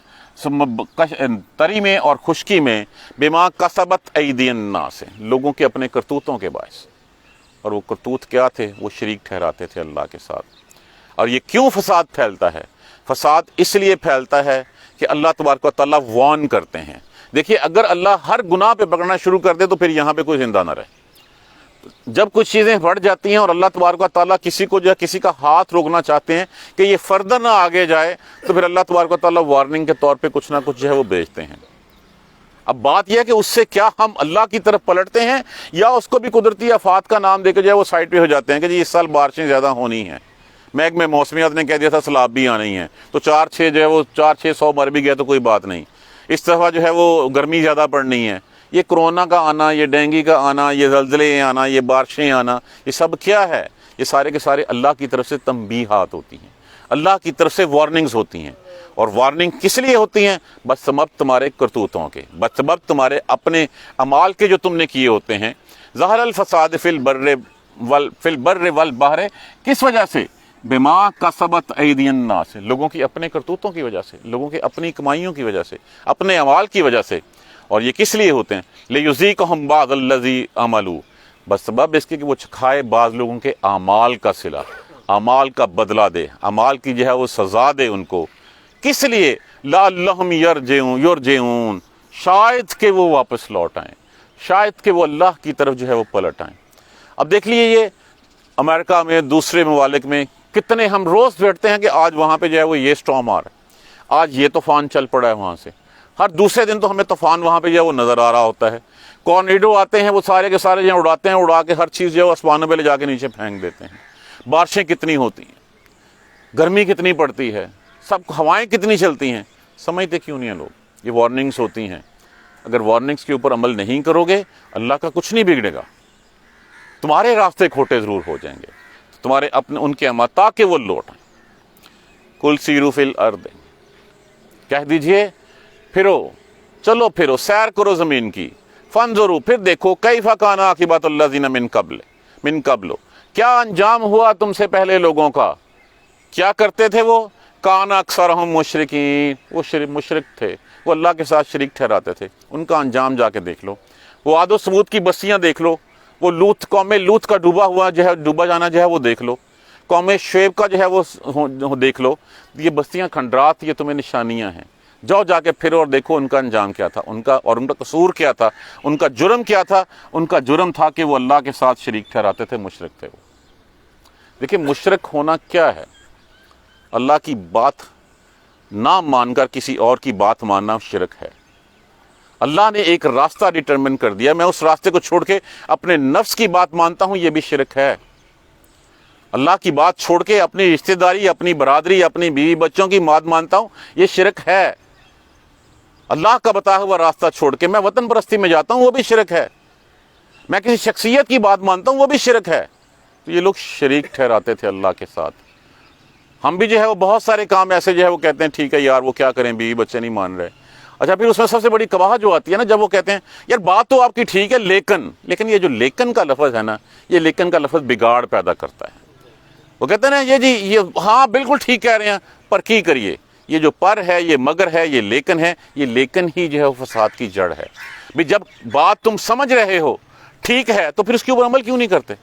تری میں اور خشکی میں، بما کسبت ایدی الناس، لوگوں کے اپنے کرتوتوں کے باعث۔ اور وہ کرتوت کیا تھے؟ وہ شریک ٹھہراتے تھے اللہ کے ساتھ۔ اور یہ کیوں فساد پھیلتا ہے؟ فساد اس لیے پھیلتا ہے کہ اللہ تبارک و تعالیٰ وارن کرتے ہیں۔ دیکھیے اگر اللہ ہر گناہ پہ پکڑنا شروع کر دے تو پھر یہاں پہ کوئی زندہ نہ رہے۔ جب کچھ چیزیں بڑھ جاتی ہیں اور اللہ تبارک و تعالیٰ کسی کو جو ہے کسی کا ہاتھ روکنا چاہتے ہیں کہ یہ فردر نہ آگے جائے، تو پھر اللہ تبارک و تعالیٰ وارننگ کے طور پہ کچھ نہ کچھ جو ہے وہ بھیجتے ہیں۔ اب بات یہ ہے کہ اس سے کیا ہم اللہ کی طرف پلٹتے ہیں، یا اس کو بھی قدرتی آفات کا نام دے کے جو ہے وہ سائڈ پہ ہو جاتے ہیں کہ جی اس سال بارشیں زیادہ ہونی ہیں، محکمہ موسمیات نے کہہ دیا تھا سیلاب بھی آنے ہی ہیں، تو 4-6 جو ہے وہ 400-600 مر بھی گیا تو کوئی بات نہیں۔ اس طرح جو ہے وہ گرمی زیادہ پڑنی ہے۔ یہ کرونا کا آنا، یہ ڈینگی کا آنا، یہ زلزلے آنا، یہ بارشیں آنا، یہ سب کیا ہے؟ یہ سارے کے سارے اللہ کی طرف سے تنبیہات ہوتی ہیں، اللہ کی طرف سے وارننگز ہوتی ہیں۔ اور وارننگ کس لیے ہوتی ہیں؟ بسبب تمہارے کرتوتوں کے، بسبب تمہارے اپنے اعمال کے جو تم نے کیے ہوتے ہیں۔ ظہر الفساد فی البر والبحر، کس وجہ سے؟ بما کسبت ایدی الناس، لوگوں کی اپنے کرتوتوں کی وجہ سے، لوگوں کی اپنی کمائیوں کی وجہ سے، اپنے اعمال کی وجہ سے۔ اور یہ کس لیے ہوتے ہیں؟ لیذیقہم بعض الذی عملوا، بس سبب اس کے کہ وہ چکھائے بعض لوگوں کے اعمال کا صلہ، اعمال کا بدلہ دے، اعمال کی جو ہے وہ سزا دے ان کو۔ کس لیے؟ لعلہم یرجعون، شاید کہ وہ واپس لوٹ آئیں، شاید کہ وہ اللہ کی طرف جو ہے وہ پلٹ آئیں۔ اب دیکھ لیجیے یہ امریکہ میں، دوسرے ممالک میں کتنے ہم روز بیٹھتے ہیں کہ آج وہاں پہ جو ہے وہ یہ سٹارم آ رہا ہے، آج یہ طوفان چل پڑا ہے وہاں سے۔ ہر دوسرے دن تو ہمیں طوفان وہاں پہ جو ہے وہ نظر آ رہا ہوتا ہے۔ کورنیڈو آتے ہیں، وہ سارے کے سارے جو اڑاتے ہیں، اڑا کے ہر چیز جو ہے وہ آسمانوں پہ لے جا کے نیچے پھینک دیتے ہیں۔ بارشیں کتنی ہوتی ہیں، گرمی کتنی پڑتی ہے، سب ہوائیں کتنی چلتی ہیں، سمجھتے کیوں نہیں ہیں لوگ؟ یہ وارننگز ہوتی ہیں۔ اگر وارننگز کے اوپر عمل نہیں کرو گے، اللہ کا کچھ نہیں بگڑے گا، تمہارے راستے کھوٹے ضرور ہو جائیں گے، تمہارے اپنے ان کے اعمال، تاکہ وہ لوٹ آئیں۔ کل سیروا فی الارض، کہہ دیجئے پھرو، چلو پھرو، سیر کرو زمین کی، فانظروا، پھر دیکھو، کیف کان عاقبۃ الذین من قبل، کیا انجام ہوا تم سے پہلے لوگوں کا۔ کیا کرتے تھے وہ؟ کان اکثرہم مشرکین، وہ مشرک تھے، وہ اللہ کے ساتھ شریک ٹھہراتے تھے۔ ان کا انجام جا کے دیکھ لو، وہ عاد و ثمود کی بستیاں دیکھ لو، وہ قوم لوط کا ڈوبا جانا جو ہے وہ دیکھ لو، قوم شعیب کا جو ہے وہ دیکھ لو۔ یہ بستیاں کھنڈرات، یہ تمہیں نشانیاں ہیں۔ جاؤ جا کے پھر اور دیکھو ان کا انجام کیا تھا، ان کا قصور کیا تھا، ان کا جرم کیا تھا۔ ان کا جرم تھا کہ وہ اللہ کے ساتھ شریک ٹھہراتے تھے، مشرک تھے وہ۔ دیکھیں مشرک ہونا کیا ہے؟ اللہ کی بات نہ مان کر کسی اور کی بات ماننا شرک ہے۔ اللہ نے ایک راستہ ڈٹرمن کر دیا، میں اس راستے کو چھوڑ کے اپنے نفس کی بات مانتا ہوں، یہ بھی شرک ہے۔ اللہ کی بات چھوڑ کے اپنی رشتہ داری، اپنی برادری، اپنی بیوی بچوں کی بات مانتا ہوں، یہ شرک ہے۔ اللہ کا بتایا ہوا راستہ چھوڑ کے میں وطن پرستی میں جاتا ہوں، وہ بھی شرک ہے۔ میں کسی شخصیت کی بات مانتا ہوں، وہ بھی شرک ہے۔ تو یہ لوگ شریک ٹھہراتے تھے اللہ کے ساتھ۔ ہم بھی جو ہے وہ بہت سارے کام ایسے جو ہے وہ کہتے ہیں ٹھیک ہے یار، وہ کیا کریں، بیوی بچے نہیں مان رہے۔ اچھا پھر اس میں سب سے بڑی کباہ جو آتی ہے نا، جب وہ کہتے ہیں یار بات تو آپ کی ٹھیک ہے لیکن یہ جو لیکن کا لفظ ہے نا، یہ لیکن کا لفظ بگاڑ پیدا کرتا ہے۔ وہ کہتے ہیں نا یہ ہاں بالکل ٹھیک کہہ رہے ہیں، پر کی کریے، یہ جو پر ہے، یہ مگر ہے، یہ لیکن ہے، یہ لیکن ہی جو ہے وہ فساد کی جڑ ہے۔ بھی جب بات تم سمجھ رہے ہو ٹھیک ہے تو پھر اس کے اوپر عمل کیوں نہیں کرتے؟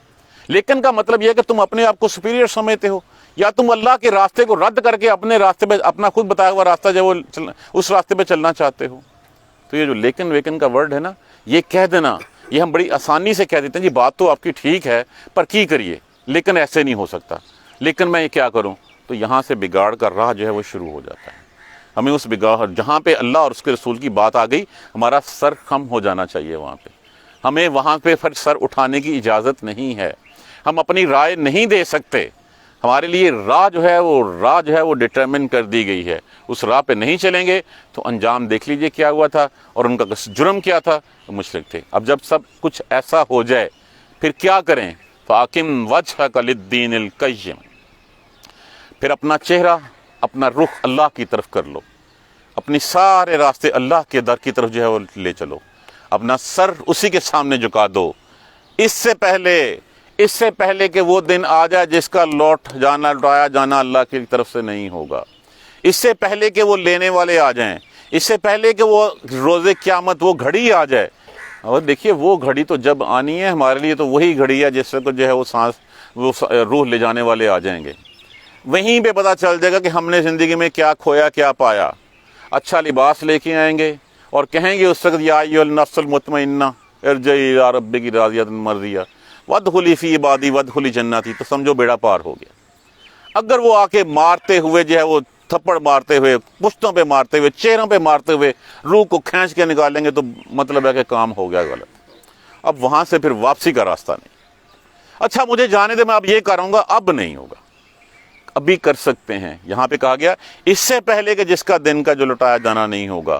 لیکن کا مطلب یہ ہے کہ تم اپنے آپ کو سپیریئر سمجھتے ہو، یا تم اللہ کے راستے کو رد کر کے اپنے راستے پہ، اپنا خود بتایا ہوا راستہ جو وہ اس راستے پہ چلنا چاہتے ہو۔ تو یہ جو لیکن ویکن کا ورڈ ہے نا، یہ کہہ دینا، یہ ہم بڑی آسانی سے کہہ دیتے ہیں جی بات تو آپ کی ٹھیک ہے پر کی کریے، لیکن ایسے نہیں ہو سکتا، لیکن میں یہ کیا کروں؟ تو یہاں سے بگاڑ کا راہ جو ہے وہ شروع ہو جاتا ہے۔ ہمیں اس بگاڑ، جہاں پہ اللہ اور اس کے رسول کی بات آ گئی، ہمارا سر خم ہو جانا چاہیے وہاں پہ، ہمیں وہاں پہ پھر سر اٹھانے کی اجازت نہیں ہے، ہم اپنی رائے نہیں دے سکتے، ہمارے لیے راہ جو ہے وہ ڈٹرمن کر دی گئی ہے، اس راہ پہ نہیں چلیں گے تو انجام دیکھ لیجئے کیا ہوا تھا، اور ان کا جرم کیا تھا، وہ مشرک تھے۔ اب جب سب کچھ ایسا ہو جائے پھر کیا کریں؟ فَأَقِمْ وَجْهَكَ لِلدِّينِ الْقَيِّمِ، پھر اپنا چہرہ، اپنا رخ اللہ کی طرف کر لو، اپنی سارے راستے اللہ کے در کی طرف جو ہے وہ لے چلو، اپنا سر اسی کے سامنے جھکا دو۔ اس سے پہلے کہ وہ دن آ جائے جس کا لوٹایا جانا اللہ کی طرف سے نہیں ہوگا، اس سے پہلے کہ وہ لینے والے آ جائیں، اس سے پہلے کہ وہ روز قیامت، وہ گھڑی آ جائے۔ اور دیکھیے وہ گھڑی تو جب آنی ہے ہمارے لیے تو وہی گھڑی ہے جس سے جو ہے وہ روح لے جانے والے آ جائیں گے، وہیں پہ پتہ چل جائے گا کہ ہم نے زندگی میں کیا کھویا کیا پایا۔ اچھا لباس لے کے آئیں گے اور کہیں گے اس وقت یا ایھا النفس المطمئنہ ارجعی الی ربک راضیہ مرضیہ وادخلی فی عبادی وادخلی جنتی، تو سمجھو بیڑا پار ہو گیا۔ اگر وہ آ کے مارتے ہوئے جو ہے وہ تھپڑ مارتے ہوئے، پشتوں پہ مارتے ہوئے، چہروں پہ مارتے ہوئے روح کو کھینچ کے نکالیں گے تو مطلب ہے کہ کام ہو گیا غلط، اب وہاں سے پھر واپسی کا راستہ نہیں۔ اچھا مجھے جانے دے، میں اب یہ کروں گا، اب نہیں ہوگا، ابھی کر سکتے ہیں۔ یہاں پہ کہا گیا اس سے پہلے کہ جس کا دن کا جو لٹایا جانا نہیں ہوگا،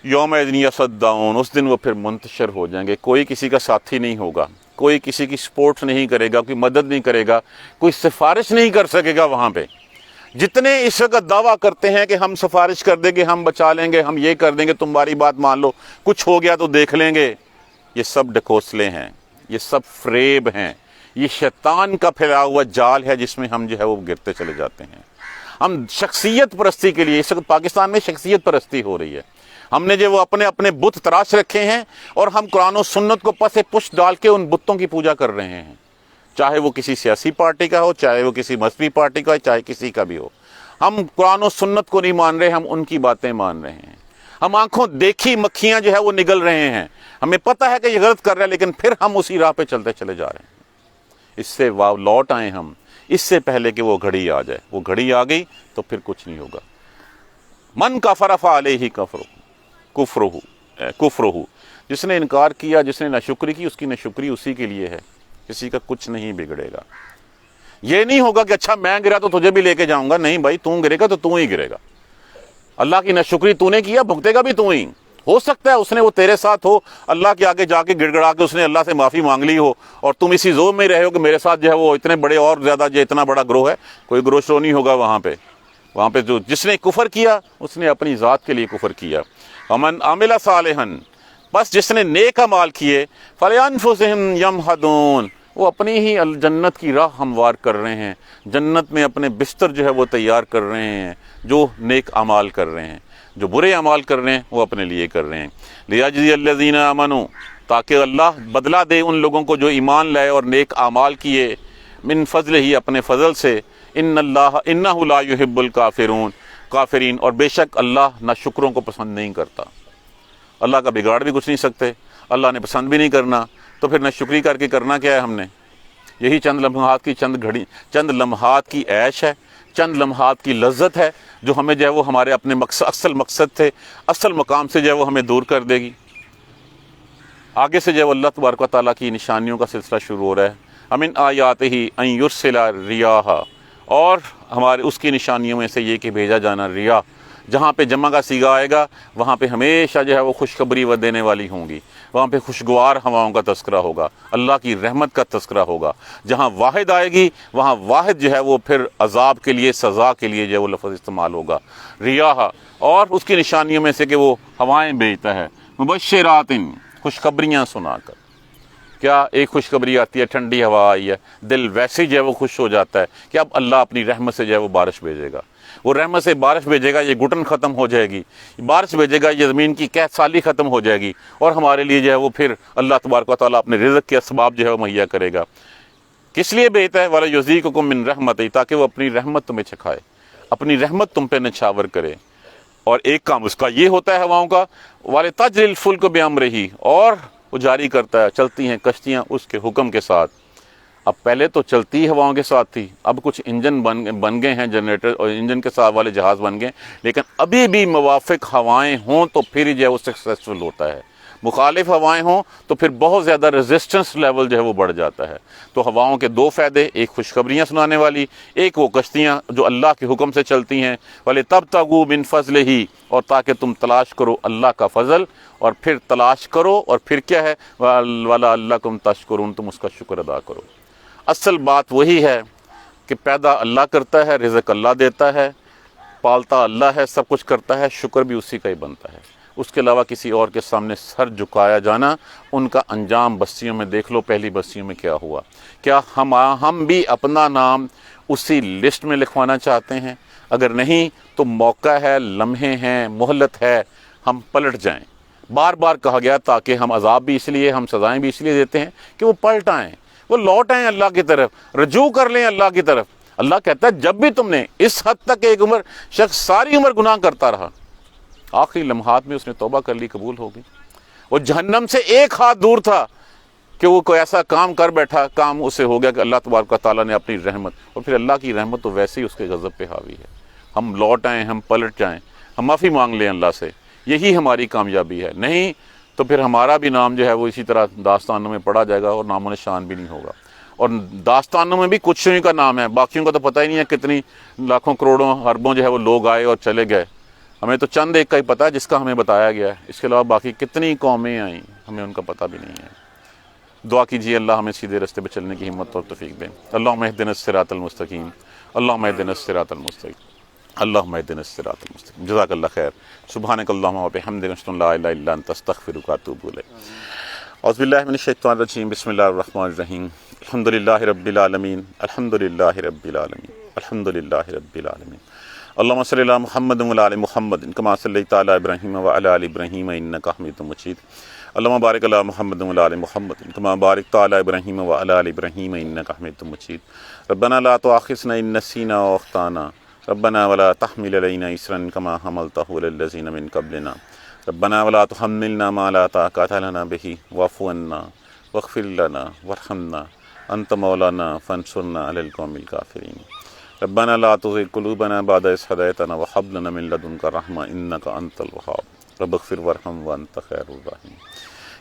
یومئذ یصدعون، اس دن وہ پھر منتشر ہو جائیں گے، کوئی کسی کا ساتھی نہیں ہوگا، کوئی کسی کی سپورٹ نہیں کرے گا، کوئی مدد نہیں کرے گا، کوئی سفارش نہیں کر سکے گا وہاں پہ۔ جتنے اس وقت دعویٰ کرتے ہیں کہ ہم سفارش کر دیں گے، ہم بچا لیں گے، ہم یہ کر دیں گے، تمہاری بات مان لو، کچھ ہو گیا تو دیکھ لیں گے، یہ سب ڈکوسلے ہیں، یہ سب فریب ہیں، یہ شیطان کا پھیلا ہوا جال ہے جس میں ہم جو ہے وہ گرتے چلے جاتے ہیں۔ ہم شخصیت پرستی کے لیے، اس وقت پاکستان میں شخصیت پرستی ہو رہی ہے، ہم نے جو وہ اپنے بت تراش رکھے ہیں اور ہم قرآن و سنت کو پس پشت ڈال کے ان بتوں کی پوجا کر رہے ہیں، چاہے وہ کسی سیاسی پارٹی کا ہو، چاہے وہ کسی مذہبی پارٹی کا ہو، چاہے کسی کا بھی ہو۔ ہم قرآن و سنت کو نہیں مان رہے، ہم ان کی باتیں مان رہے ہیں، ہم آنکھوں دیکھی مکھیاں جو ہے وہ نگل رہے ہیں، ہمیں پتہ ہے کہ یہ غلط کر رہے ہیں لیکن پھر ہم اسی راہ پہ چلتے چلے جا رہے ہیں۔ اس سے لوٹ آئیں ہم، اس سے پہلے کہ وہ گھڑی آ جائے۔ وہ گھڑی آ گئی تو پھر کچھ نہیں ہوگا۔ من کفر فعلیہ کفرہ، جس نے انکار کیا، جس نے ناشکری کی، اس کی ناشکری اسی کے لیے ہے، کسی کا کچھ نہیں بگڑے گا۔ یہ نہیں ہوگا کہ اچھا میں گرا تو تجھے بھی لے کے جاؤں گا، نہیں بھائی، تو گرے گا تو تو ہی گرے گا، اللہ کی ناشکری تو نے کیا، بھگتے گا بھی تو ہی۔ ہو سکتا ہے اس نے وہ تیرے ساتھ ہو، اللہ کے آگے جا کے گڑ گڑا کے اس نے اللہ سے معافی مانگ لی ہو، اور تم اسی زور میں رہے ہو کہ میرے ساتھ جو ہے وہ اتنے بڑے اور زیادہ جو اتنا بڑا گروہ ہے، کوئی گروہ شو نہیں ہوگا وہاں پہ جو جس نے کفر کیا اس نے اپنی ذات کے لیے کفر کیا۔ ومن عمل صالحا، بس جس نے نیک اعمال کیے، فلانفسہم یمہدون، وہ اپنی ہی جنت کی راہ ہموار کر رہے ہیں، جنت میں اپنے بستر جو ہے وہ تیار کر رہے ہیں، جو نیک اعمال کر رہے ہیں، جو برے اعمال کر رہے ہیں وہ اپنے لیے کر رہے ہیں۔ لیجزی الذین آمنوا، تاکہ اللہ بدلہ دے ان لوگوں کو جو ایمان لائے اور نیک اعمال کیے، من فضل ہی، اپنے فضل سے، انہ لا یحب الکافرین، اور بے شک اللہ ناشکروں کو پسند نہیں کرتا۔ اللہ کا بگاڑ بھی کچھ نہیں سکتے، اللہ نے پسند بھی نہیں کرنا، تو پھر ناشکری کر کے کرنا کیا ہے ہم نے؟ یہی چند لمحات کی چند لمحات کی عیش ہے، چند لمحات کی لذت ہے جو ہمیں جو ہے وہ ہمارے اپنے اصل مقصد تھے، اصل مقام سے جو ہے وہ ہمیں دور کر دے گی۔ آگے سے جو ہے اللہ تبارک و تعالیٰ کی نشانیوں کا سلسلہ شروع ہو رہا ہے۔ امن آیاتہ ان یرسل الریاح، اور ہمارے اس کی نشانیوں میں سے یہ کہ بھیجا جانا ریاح، جہاں پہ جمع کا صیغہ آئے گا وہاں پہ ہمیشہ جو ہے وہ خوشخبری و دینے والی ہوں گی، وہاں پہ خوشگوار ہواؤں کا تذکرہ ہوگا، اللہ کی رحمت کا تذکرہ ہوگا۔ جہاں واحد آئے گی وہاں واحد جو ہے وہ پھر عذاب کے لیے، سزا کے لیے جو ہے وہ لفظ استعمال ہوگا، ریاح، اور اس کی نشانیوں میں سے کہ وہ ہوائیں بھیجتا ہے، مبشرات، خوشخبریاں سنا کر۔ کیا ایک خوشخبری آتی ہے، ٹھنڈی ہوا آئی ہے، دل ویسے ہی جو ہے وہ خوش ہو جاتا ہے کہ اب اللہ اپنی رحمت سے جو ہے وہ بارش بھیجے گا، وہ رحمت سے بارش بھیجے گا، یہ گھٹن ختم ہو جائے گی، بارش بھیجے گا، یہ زمین کی قحط سالی ختم ہو جائے گی، اور ہمارے لیے جو ہے وہ پھر اللہ تبارک و تعالیٰ اپنے رزق کے اسباب جو ہے وہ مہیا کرے گا۔ کس لیے بھیجتا ہے؟ وَلَيُذِيقُكُم مِّن رَحْمَتِهِ، تاکہ وہ اپنی رحمت تمہیں چکھائے، اپنی رحمت تم پہ نچھاور کرے۔ اور ایک کام اس کا یہ ہوتا ہے ہواؤں کا، وَلِتَجْرِي الْفُلْكُ بِأَمْرِهِ، اور وہ جاری کرتا ہے، چلتی ہیں کشتیاں اس کے حکم کے ساتھ۔ اب پہلے تو چلتی ہواؤں کے ساتھ تھی، اب کچھ انجن بن گئے ہیں، جنریٹر اور انجن کے ساتھ والے جہاز بن گئے، لیکن ابھی بھی موافق ہوائیں ہوں تو پھر جو ہے وہ سکسیسفل ہوتا ہے، مخالف ہوائیں ہوں تو پھر بہت زیادہ ریزسٹنس لیول جو ہے وہ بڑھ جاتا ہے۔ تو ہواؤں کے دو فائدے، ایک خوشخبریاں سنانے والی، ایک وہ کشتیاں جو اللہ کے حکم سے چلتی ہیں، وَلِتَبْتَغُوا مِن فَضْلِهِ، اور تاکہ تم تلاش کرو اللہ کا فضل، اور پھر تلاش کرو، اور پھر کیا ہے وَلَعَلَّكُمْ تَشْكُرُونَ، تم اس کا شکر ادا کرو۔ اصل بات وہی ہے کہ پیدا اللہ کرتا ہے، رزق اللہ دیتا ہے، پالتا اللہ ہے، سب کچھ کرتا ہے، شکر بھی اسی کا ہی بنتا ہے۔ اس کے علاوہ کسی اور کے سامنے سر جھکایا جانا، ان کا انجام بستیوں میں دیکھ لو، پہلی بستیوں میں کیا ہوا۔ کیا ہم بھی اپنا نام اسی لسٹ میں لکھوانا چاہتے ہیں؟ اگر نہیں تو موقع ہے، لمحے ہیں، مہلت ہے، ہم پلٹ جائیں۔ بار بار کہا گیا تاکہ ہم عذاب بھی اس لیے، ہم سزائیں بھی اس لیے دیتے ہیں کہ وہ پلٹ آئیں، وہ لوٹ آئیں اللہ کی طرف، رجوع کر لیں اللہ کی طرف۔ اللہ کہتا ہے جب بھی تم نے اس حد تک ایک شخص ساری عمر گناہ کرتا رہا، آخری لمحات میں اس نے توبہ کر لی، قبول ہو گئی۔ وہ جہنم سے ایک ہاتھ دور تھا کہ وہ کوئی ایسا کام کر بیٹھا، کام اسے ہو گیا کہ اللہ تبارک و تعالیٰ نے اپنی رحمت، اور پھر اللہ کی رحمت تو ویسے ہی اس کے غضب پہ حاوی ہے۔ ہم لوٹ آئیں، ہم پلٹ جائیں، ہم معافی مانگ لیں اللہ سے، یہی ہماری کامیابی ہے۔ نہیں تو پھر ہمارا بھی نام جو ہے وہ اسی طرح داستانوں میں پڑھا جائے گا اور نام و نشان بھی نہیں ہوگا۔ اور داستانوں میں بھی کچھ ہی کا نام ہے، باقیوں کا تو پتہ ہی نہیں ہے کتنی لاکھوں کروڑوں اربوں جو ہے وہ لوگ آئے اور چلے گئے۔ ہمیں تو چند ایک کا ہی پتہ ہے جس کا ہمیں بتایا گیا ہے، اس کے علاوہ باقی کتنی قومیں آئیں ہمیں ان کا پتہ بھی نہیں ہے۔ دعا کیجیے اللہ ہمیں سیدھے راستے پہ چلنے کی ہمت اور توفیق دیں۔ اللہم اہدنا الصراط المستقیم، اللہم اہدنا الصراط المستقیم، اللہم اہدنا الصراط المستقیم۔ جزاک اللہ خیر۔ سبحانک اللہم و بحمدک، اشہد ان لا الہ الا انت، استغفرک و اتوب الیک۔ اعوذ باللہ من الشیطان الرجیم، بسم اللہ الرحمن الرحیم۔ الحمدللہ رب العالمین، الحمدللہ رب العالمین، الحمدللہ رب العالمین۔ اللہم صلی علی محمد و علی آل محمد کما صلیت علی ابراہیم و علی آل ابراہیم انک حمید مجید۔ اللہم بارک علی محمد و علی آل محمد کما بارکت علی ابراہیم و علی آل ابراہیم انک حمید مجید۔ ربنا لا تؤاخذنا ان نسینا او اخطانا، ربنا ولا تحمل علینا اصرا کما حملتہ علی الذین من قبلنا، ربنا ولا تحملنا ما لا طاقة لنا به واعف عنا واغفر لنا وارحمنا انت مولانا فانصرنا علی القوم الکافرین۔ ربنا لا تزغ قلوبنا بعد إذ هديتنا وهب لنا من لدنك رحمة إنك أنت الوهاب رب اغفر وارحم وأنت خير الراحمين۔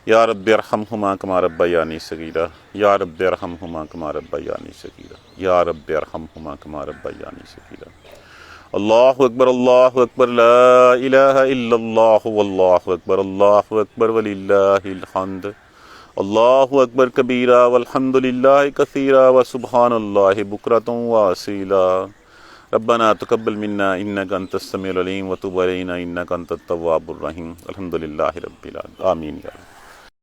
یا رب ارحمهما كما ربياني صغيرا، یا رب ارحمهما كما ربياني صغيرا، یا رب ارحمهما كما ربياني صغيرا۔ اللہ اکبر، اللہ اکبر، لا الہ الا اللہ، واللہ اکبر، اللہ اکبر وللہ الحمد، اللہ اکبر کبیرہ والحمد للہ کثیرہ وسبحان اللہ بکرۃ واصیلا۔ ربنا تقبل منا انک انت السمیع العلیم وتب علینا انک انت التواب الرحیم۔ الحمد للہ رب العالمین، آمین یا رب۔